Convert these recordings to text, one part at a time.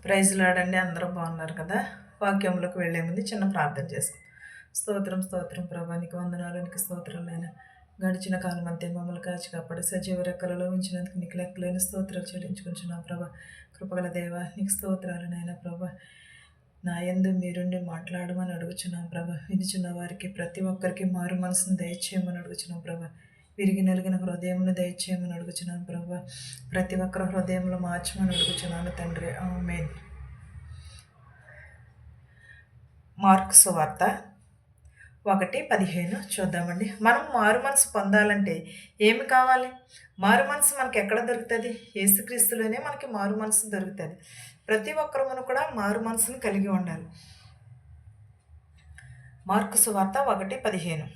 Praise లాడండి. అందరూ బాగున్నారు కదా. వాక్యంలోకి వెళ్లే ముందు చిన్న ప్రార్థన చేసుకుందాం. స్తోత్రం స్తోత్రం ప్రభా, నీకు వందనాలు, నీకు స్తోత్రం నాయన. గడిచిన కాలం అంతే మమ్మల్ని కాచి కాపాడి సజీవ రెక్కలలో ఉంచినందుకు నీకు లెక్కలేని స్తోత్రాలు చెల్లించుకుంటున్నాం ప్రభా. కృపగల దేవ, నీకు స్తోత్రాలు నాయన ప్రభా. నా యందు మీరుండి మాట్లాడమని అడుగుచున్నాం ప్రభా. వినిచున్న వారికి ప్రతి ఒక్కరికి మారు మనసును దయచేయమని అడుగుచున్నాం ప్రభా. విరిగి నలిగిన హృదయమును దయచేయమని అడుగుచున్నాను ప్రభా. ప్రతి ఒక్కరి హృదయంలో మార్చమని అడుగుచున్నాను తండ్రి. ఆమేన్. మార్కు సువార్త 1:15 చూద్దామండి. మనం మారు మనసు పొందాలంటే ఏమి కావాలి? మారు మనసు మనకి ఎక్కడ దొరుకుతుంది? యేసుక్రీస్తులోనే మనకి మారు మనసు దొరుకుతుంది. ప్రతి ఒక్కరమును కూడా మారు మనసును కలిగి ఉండాలి. మార్కు సువార్త 1:15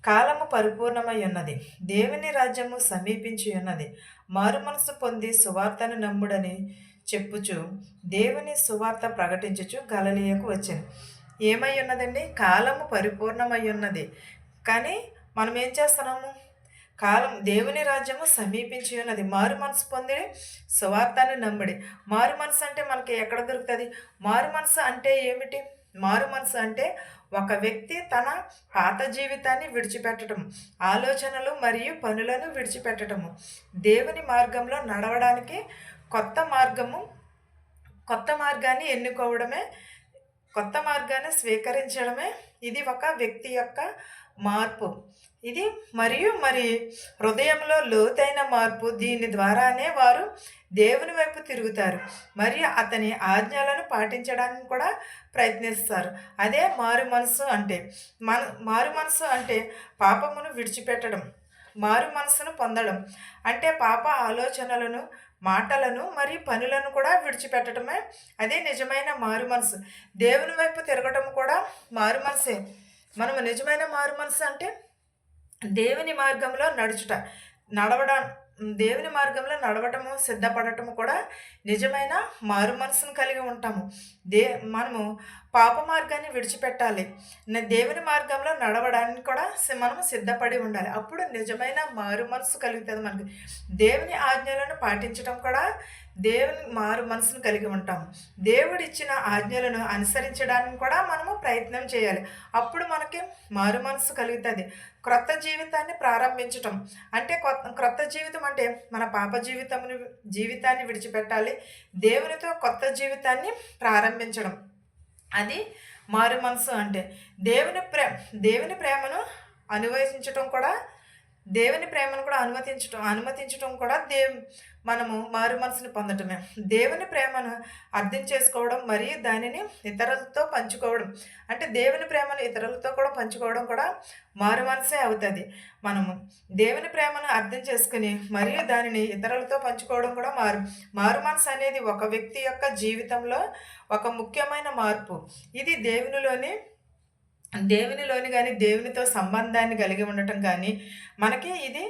కాలము పరిపూర్ణమై ఉన్నది, దేవుని రాజ్యము సమీపించి ఉన్నది, మారు మనసు పొంది సువార్తను నమ్ముడని చెప్పుచు దేవుని సువార్త ప్రకటించుచు గలిలయకు వచ్చాను. ఏమై ఉన్నదండి? కాలము పరిపూర్ణమై ఉన్నది. కానీ మనం ఏం చేస్తున్నాము? దేవుని రాజ్యము సమీపించి ఉన్నది, మారు మనసు పొంది సువార్తను నమ్ముడి. మారు మనసు అంటే మనకి ఎక్కడ దొరుకుతుంది? మారు మనసు అంటే ఏమిటి? మారు మనసు అంటే ఒక వ్యక్తి తన పాత జీవితాన్ని విడిచిపెట్టడం, ఆలోచనలు మరియు పనులను విడిచిపెట్టడము, దేవుని మార్గంలో నడవడానికి కొత్త మార్గాన్ని ఎన్నుకోవడమే, కొత్త మార్గాన్ని స్వీకరించడమే ఇది ఒక వ్యక్తి యొక్క మార్పు. ఇది మరి హృదయంలో లోతైన మార్పు. దీని ద్వారానే వారు దేవుని వైపు తిరుగుతారు మరియు అతని ఆజ్ఞలను పాటించడానికి కూడా ప్రయత్నిస్తారు. అదే మారు మనసు అంటే. మారు మనసు అంటే పాపమును విడిచిపెట్టడం, మారు మనసును పొందడం అంటే పాప ఆలోచనలను, మాటలను మరియు పనులను కూడా విడిచిపెట్టడమే అదే నిజమైన మారు మనసు. దేవుని వైపు తిరగటం కూడా మారు మనసే. మనము నిజమైన మారు మనసు అంటే దేవుని మార్గంలో దేవుని మార్గంలో నడవటము, సిద్ధపడటము కూడా నిజమైన మారు మనసును కలిగి ఉంటాము. మనము పాప మార్గాన్ని విడిచిపెట్టాలి. దేవుని మార్గంలో నడవడానికి కూడా మనము సిద్ధపడి ఉండాలి. అప్పుడు నిజమైన మారు మనసు కలుగుతుంది మనకి. దేవుని ఆజ్ఞలను పాటించడం కూడా దేవుని మారు మనసును కలిగి ఉంటాము. దేవుడిచ్చిన ఆజ్ఞలను అనుసరించడానికి కూడా మనము ప్రయత్నం చేయాలి. అప్పుడు మనకి మారు మనసు కలుగుతుంది. క్రొత్త జీవితాన్ని ప్రారంభించటం అంటే క్రొత్త జీవితం అంటే మన పాప జీవితాన్ని విడిచిపెట్టాలి, దేవునితో కొత్త జీవితాన్ని ప్రారంభించడం. అది మారు మనసు అంటే. దేవుని ప్రేమను అనుభవించటం కూడా, దేవుని ప్రేమను కూడా అనుమతించటం కూడా మనము మారు మనసుని పొందటమే. దేవుని ప్రేమను అర్థం చేసుకోవడం మరియు దానిని ఇతరులతో పంచుకోవడం అంటే దేవుని ప్రేమను ఇతరులతో కూడా పంచుకోవడం కూడా మారు మనసే అవుతుంది. మనము దేవుని ప్రేమను అర్థం చేసుకుని మరియు దానిని ఇతరులతో పంచుకోవడం కూడా మారు మనసు అనేది ఒక వ్యక్తి యొక్క జీవితంలో ఒక ముఖ్యమైన మార్పు. ఇది దేవునిలోని కానీ దేవునితో సంబంధాన్ని కలిగి ఉండటం కానీ మనకి ఇది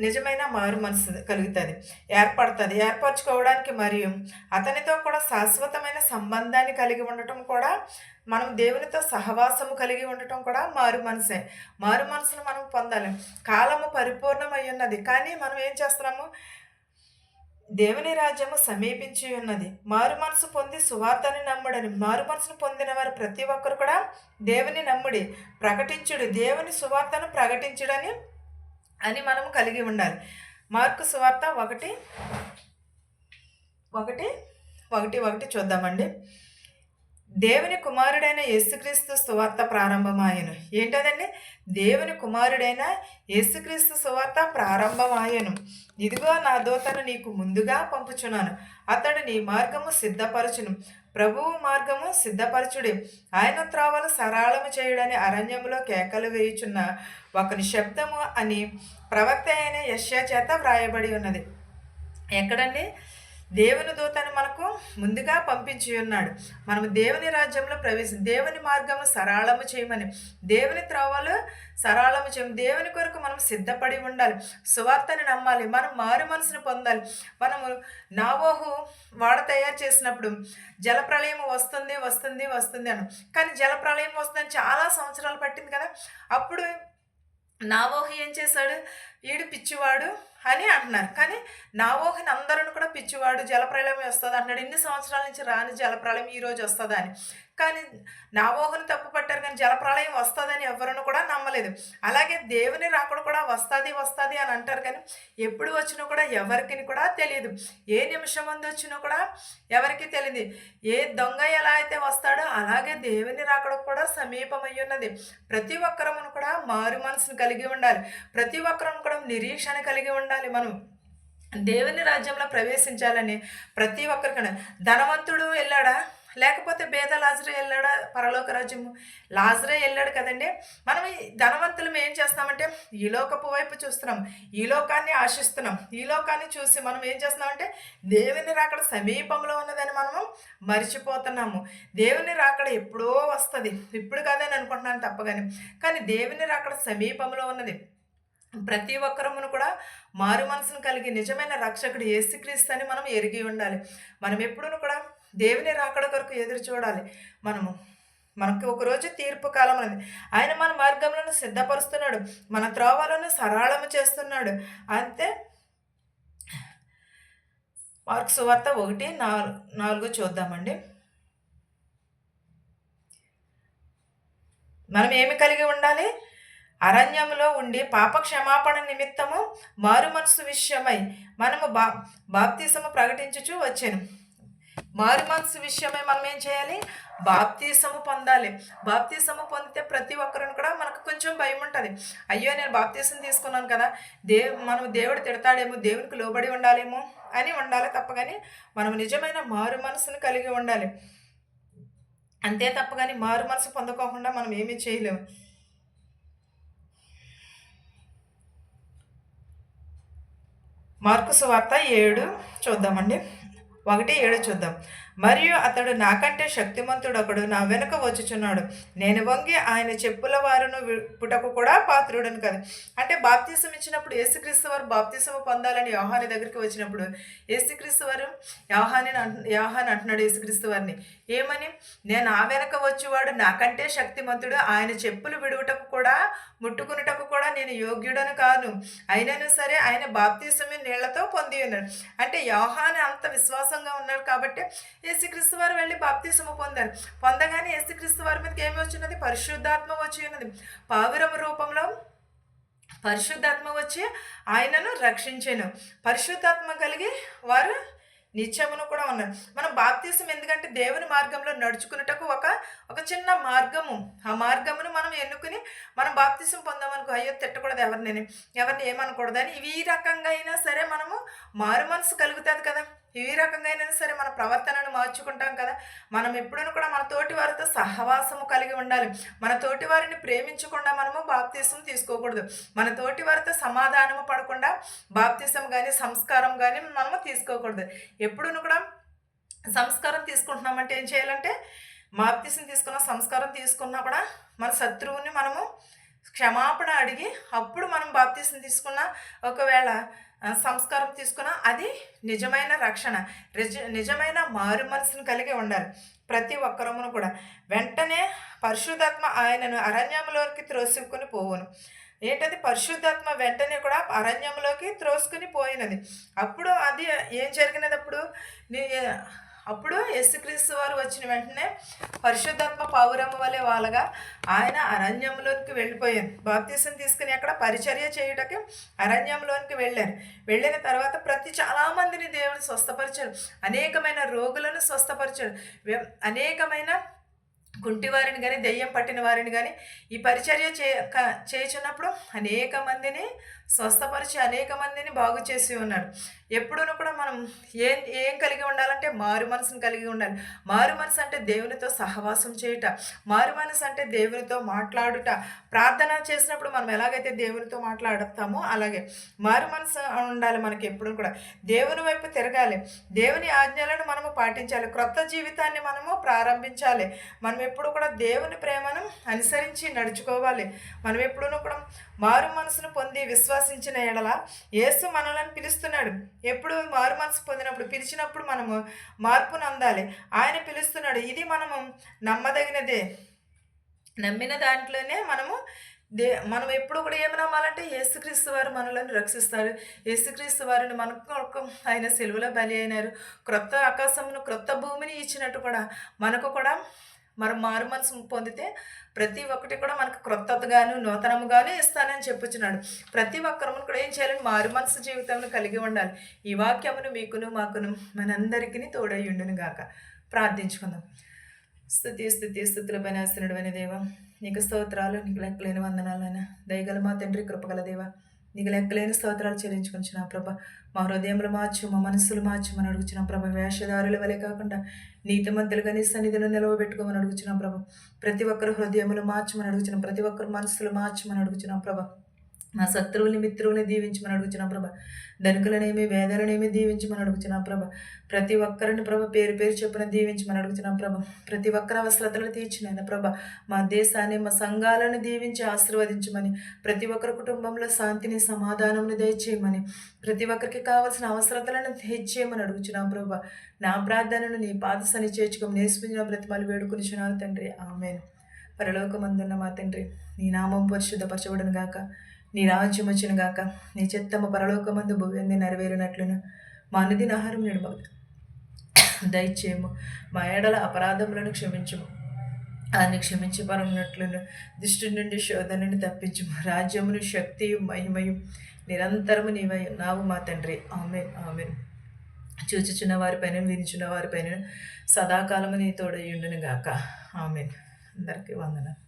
నిజమైన మారు మనసు కలుగుతుంది, ఏర్పరచుకోవడానికి మరియు అతనితో కూడా శాశ్వతమైన సంబంధాన్ని కలిగి ఉండటం కూడా, మనం దేవునితో సహవాసము కలిగి ఉండటం కూడా మారు మనసే. మారు మనసును మనం పొందాలి. కాలము పరిపూర్ణమై ఉన్నది, కానీ మనం ఏం చేస్తున్నాము? దేవుని రాజ్యము సమీపించి ఉన్నది, మారు మనసు పొంది సువార్తని నమ్ముడని. మారు మనసును పొందిన వారు ప్రతి ఒక్కరు కూడా దేవుని నమ్ముడి, ప్రకటించుడు, దేవుని సువార్తను ప్రకటించుడని మనం కలిగి ఉండాలి. మార్కు సువార్త 1:1 చూద్దామండి. దేవుని కుమారుడైన యేసుక్రీస్తు సువార్త ప్రారంభమాయను. ఏంటదండి? దేవుని కుమారుడైన యేసుక్రీస్తు సువార్త ప్రారంభమాయను. ఇదిగో నా దూతను నీకు ముందుగా పంపుచున్నాను, అతడు నీ మార్గము సిద్ధపరచును. ప్రభువు మార్గము సిద్ధపరచుడే, ఆయన త్రోవలు సరళము చేయుడని అరణ్యములో కేకలు వేయుచున్న ఒకని శబ్దము అని ప్రవక్త అయిన యెషయా చేత వ్రాయబడి ఉన్నది. ఎక్కడండి? దేవుని దూతను మనకు ముందుగా పంపించి ఉన్నాడు. మనము దేవుని రాజ్యంలో దేవుని మార్గము సరళము చేయమని, దేవుని త్రోవలు సరళము చేయమని, దేవుని కొరకు మనం సిద్ధపడి ఉండాలి. సువార్తని నమ్మాలి. మనం మారు మనసును పొందాలి. మనము నావోహు వాడ తయారు చేసినప్పుడు జలప్రళయం వస్తుంది అను, కానీ జలప్రళయం వస్తుందని చాలా సంవత్సరాలు పట్టింది కదా. అప్పుడు నావోహు ఏం చేశాడు? ఈడు పిచ్చివాడు అని అంటున్నారు. కానీ నావోహుని అందరూ కూడా పిచ్చివాడు, జలప్రళయం వస్తుంది అంటున్నాడు. ఇన్ని సంవత్సరాల నుంచి రాని జలప్రళయం ఈరోజు వస్తుందా అని. కానీ నావోహుని తప్పు పట్టారు, కానీ జలప్రళయం వస్తుందని ఎవరిని కూడా నమ్మలేదు. అలాగే దేవుని రాకడ కూడా వస్తుంది వస్తుంది అని అంటారు, కానీ ఎప్పుడు వచ్చినా కూడా ఎవరికి కూడా తెలియదు. ఏ నిమిషం ముందు వచ్చినా కూడా ఎవరికి తెలియదు. ఏ దొంగ ఎలా అయితే వస్తాడో అలాగే దేవుని రాకడ కూడా సమీపమై ఉన్నది. ప్రతి ఒక్కరమును కూడా మారు మనసును కలిగి ఉండాలి. ప్రతి ఒక్కరం కూడా నిరీక్షణ కలిగి ఉండాలి. మనం దేవుని రాజ్యంలో ప్రవేశించాలని ప్రతి ఒక్కరికన్నా. ధనవంతుడు వెళ్ళాడా, లేకపోతే పేద లాజరే వెళ్ళాడా పరలోక రాజ్యము? లాజరే వెళ్ళాడు కదండి. మనం ఈ ధనవంతులం ఏం చేస్తామంటే ఈ లోకపు వైపు చూస్తున్నాం, ఈ లోకాన్ని ఆశిస్తున్నాం. ఈ లోకాన్ని చూసి మనం ఏం చేస్తున్నామంటే దేవుని రాకడ సమీపంలో ఉన్నదని మనము మర్చిపోతున్నాము. దేవుని రాకడ ఎప్పుడో వస్తుంది, ఇప్పుడు కాదని అనుకుంటున్నాను తప్పగాని. కానీ దేవుని రాకడ సమీపంలో ఉన్నది. ప్రతి ఒక్కరమును కూడా మారు మనసును కలిగి నిజమైన రక్షకుడు యేసుక్రీస్తు అని మనం ఎరిగి ఉండాలి. మనం ఎప్పుడూ కూడా దేవుని రాకడ కొరకు ఎదురు చూడాలి. మనకు ఒకరోజు తీర్పు కాలం అనేది. ఆయన మన మార్గములను సిద్ధపరుస్తున్నాడు, మన త్రోవలను సరళము చేస్తున్నాడు. అంతే. మార్కు సువార్త 1:4 చూద్దామండి. మనం ఏమి కలిగి ఉండాలి? అరణ్యములో ఉండి పాప క్షమాపణ నిమిత్తము మారు మనసు విషయమై మనము బాప్తిసము ప్రకటించుచు వచ్చాను. మారు మనసు విషయమై మనం ఏం చేయాలి? బాప్తిసము పొందాలి. బాప్తిసము పొందితే ప్రతి ఒక్కరిని కూడా మనకు కొంచెం భయం ఉంటుంది. అయ్యో నేను బాప్తిసం తీసుకున్నాను కదా, మనం దేవుడు తిడతాడేమో, దేవునికి లోబడి ఉండాలేమో అని ఉండాలి తప్ప. కానీ మనం నిజమైన మారు మనసును కలిగి ఉండాలి. అంతే తప్ప కానీ మారు మనసు పొందుకోకుండా మనం ఏమీ చేయలేము. మార్కు సువార్త 7 చూద్దామండి. 1:7 చూద్దాం. మరియు అతడు నాకంటే శక్తిమంతుడొకడు నా వెనుక వచ్చుచున్నాడు, నేను వంగి ఆయన చెప్పుల వారును విప్పుటకు కూడా పాత్రుడను కదా. అంటే బాప్తిసం ఇచ్చినప్పుడు యేసుక్రీస్తు వారు బాప్తిసము పొందాలని యోహాని దగ్గరికి వచ్చినప్పుడు యేసుక్రీస్తు వారు యోహాన్ అంటున్నాడు యేసుక్రీస్తు వారిని ఏమని? నేను ఆ వెనక వచ్చేవాడు నాకంటే శక్తిమంతుడు, ఆయన చెప్పులు విడువుటకు కూడా ముట్టుకున్నటకు కూడా నేను యోగ్యుడను కాను, అయినను సరే ఆయన బాప్తిసమే నీళ్లతో పొంది ఉన్నాడు. అంటే యోహాను అంత విశ్వాసంగా ఉన్నాడు కాబట్టి యేసుక్రీస్తు వారు వెళ్ళి బాప్తిసము పొందారు. పొందగానే యేసుక్రీస్తు వారి మీదకి ఏమి వచ్చినది? పరిశుద్ధాత్మ వచ్చి ఉన్నది. పావురము రూపంలో పరిశుద్ధాత్మ వచ్చి ఆయనను రక్షించాను. పరిశుద్ధాత్మ కలిగి వారు నిత్యమును కూడా ఉన్నారు. మనం బాప్తిసం ఎందుకంటే దేవుని మార్గంలో నడుచుకున్నటకు ఒక చిన్న మార్గము. ఆ మార్గమును మనం ఎన్నుకుని మనం బాప్తిసం పొందామనుకో, అయ్యో తిట్టకూడదు ఎవరిని ఏమనకూడదని ఈ రకంగా అయినా సరే మనము మారు మనసు కలుగుతుంది కదా. ఈ రకంగా అయినా సరే మన ప్రవర్తనను మార్చుకుంటాం కదా. మనం ఎప్పుడూ కూడా మన తోటి వారితో సహవాసము కలిగి ఉండాలి. మన తోటి వారిని ప్రేమించకుండా మనము బాప్తిసం తీసుకోకూడదు. మన తోటి వారితో సమాధానము పడకుండా బాప్తిసం కానీ సంస్కారం కానీ మనము తీసుకోకూడదు. ఎప్పుడూ కూడా సంస్కారం తీసుకుంటున్నామంటే ఏం చేయాలంటే, బాప్తిసం తీసుకున్న సంస్కారం తీసుకున్నా కూడా మన శత్రువుని మనము క్షమాపణ అడిగి అప్పుడు మనం బాప్తిసం తీసుకున్న, ఒకవేళ సంస్కారం తీసుకున్న అది నిజమైన రక్షణ, నిజమైన మారు మనసును కలిగి ఉండాలి ప్రతి ఒక్కరమును కూడా. వెంటనే పరిశుద్ధాత్మ ఆయనను అరణ్యంలోకి త్రోసుకుని పోవును. ఏంటది? పరిశుద్ధాత్మ వెంటనే కూడా అరణ్యంలోకి త్రోసుకుని పోయినది. అప్పుడు అది ఏం జరిగినది? అప్పుడు యేసుక్రీస్తు వారు వచ్చిన వెంటనే పరిశుద్ధాత్మ పావురము వలె వాళ్ళగా ఆయన అరణ్యంలోనికి వెళ్ళిపోయారు. బాప్తిసం తీసుకుని అక్కడ పరిచర్య చేయుటకి అరణ్యంలోనికి వెళ్ళిన తర్వాత చాలామందిని దేవుడు స్వస్థపరిచాడు. అనేకమైన రోగులను స్వస్థపరిచాడు. అనేకమైన కుంటివారిని కానీ దెయ్యం పట్టిన వారిని కానీ ఈ పరిచర్య చేయుచున్నప్పుడు అనేక మందిని స్వస్థపరిచి అనేక మందిని బాగు చేసి ఉన్నాడు. ఎప్పుడూ కూడా మనం ఏం కలిగి ఉండాలంటే మారు మనసును కలిగి ఉండాలి. మారు మనసు అంటే దేవునితో సహవాసం చేయుట, మారు మనసు అంటే దేవునితో మాట్లాడుట. ప్రార్థన చేసినప్పుడు మనం ఎలాగైతే దేవునితో మాట్లాడతామో అలాగే మారు మనసు ఉండాలి. మనకి ఎప్పుడు కూడా దేవుని వైపు తిరగాలి, దేవుని ఆజ్ఞలను మనము పాటించాలి, క్రొత్త జీవితాన్ని మనము ప్రారంభించాలి. మనం ఎప్పుడు కూడా దేవుని ప్రేమను అనుసరించి నడుచుకోవాలి. మనం ఎప్పుడూ కూడా మారు మనసును పొంది విశ్వసించిన ఎడల యేసు మనలను పిలుస్తున్నాడు. ఎప్పుడు మారు మనసు పొందినప్పుడు, పిలిచినప్పుడు మనము మార్పును అందాలి. ఆయన పిలుస్తున్నాడు. ఇది మనము నమ్మదగినదే. నమ్మిన దాంట్లోనే మనము మనం ఎప్పుడు కూడా ఏమి నమ్మాలంటే యేసుక్రీస్తు వారు మనలను రక్షిస్తారు. యేసుక్రీస్తు వారిని మన కొరకు ఆయన సిలువలో బలి అయినారు. క్రొత్త ఆకాశమును, క్రొత్త భూమిని ఇచ్చినట్టు కూడా మనకు కూడా మనం మారు మనసు పొందితే ప్రతి ఒక్కటి కూడా మనకు క్రొత్తగాను, నూతనముగాను ఇస్తానని చెప్పుచున్నాడు. ప్రతి ఒక్కరము కూడా ఏం చేయాలని మారు మనసు జీవితంను కలిగి ఉండాలి. ఈ వాక్యమును మీకును, మాకును మనందరికీ తోడై ఉండును గాక. ప్రార్థించుకుందాం. స్తుతుల పైన దేవ, నీకు స్తోత్రాలు, నీకు లెక్కలేని వందనాలైనా దయగల మా తండ్రి, కృపగల దేవ, నీకు లెక్కలేని స్తోత్రాలు చెల్లించుకుంటున్నా ప్రభ. మా హృదయములు మార్చు, మా మనస్సులు మార్చమని అడుగుచున్నా ప్రభ. వేషధారుల వలె కాకుండా నీతిమంతులుగా నీ సన్నిధిలో నిలవబెట్టుకోమని అడుగుచున్నాం ప్రభ. ప్రతి ఒక్కరు హృదయములు మార్చమని అడుగుచున్నాం, ప్రతి ఒక్కరు మనస్సులు మార్చమని అడుగుచున్నాం ప్రభ. మా శత్రువుల్ని, మిత్రువుల్ని దీవించమని అడుగుచున్నాం ప్రభ. ధనికులనేమి, వేదలనేమి దీవించమని అడుగుచున్నాం ప్రభ. ప్రతి ఒక్కరిని ప్రభ పేరు పేరు చొప్పున దీవించమని అడుగుతున్నాం ప్రభ. ప్రతి ఒక్కరి అవసరతలు తీర్చినైనా ప్రభ. మా దేశాన్ని, మా సంఘాలను దీవించి ఆశీర్వదించమని, ప్రతి ఒక్కరి కుటుంబంలో శాంతిని, సమాధానమును దయచేయమని, ప్రతి ఒక్కరికి కావాల్సిన అవసరతలను తెచ్చేయమని అడుగుచున్నాం ప్రభ. నా ప్రార్థనను నీ పాదసని చేర్చుకోమని నేర్పించిన బ్రతిమాలు వేడుకొనిచున్నాను తండ్రి. ఆమేన్. పరలోకమందున్న మా తండ్రి, నీ నామం పరిశుద్ధపరచబడును గాక. నీ రాజ్యం వచ్చును గాక. నీ చిత్తము పరలోకమందు భూమి అందు నెరవేరినట్లును మా అనుదిన ఆహారం నేడు దయచేయము. మా ఏడల అపరాధములను క్షమించుము, అని క్షమించి పరమునట్లును దుష్టు నుండి, శోధన నుండి తప్పించుము. రాజ్యమును, శక్తియు, మహిమయు నిరంతరము నీవై ఉన్నావు మా తండ్రి. ఆమేన్. ఆమేన్. చూచుచున్న వారిపైన, వినుచున్న వారిపైన సదాకాలము నీ తోడై ఉండును గాక. ఆమేన్. అందరికీ వందనాలు.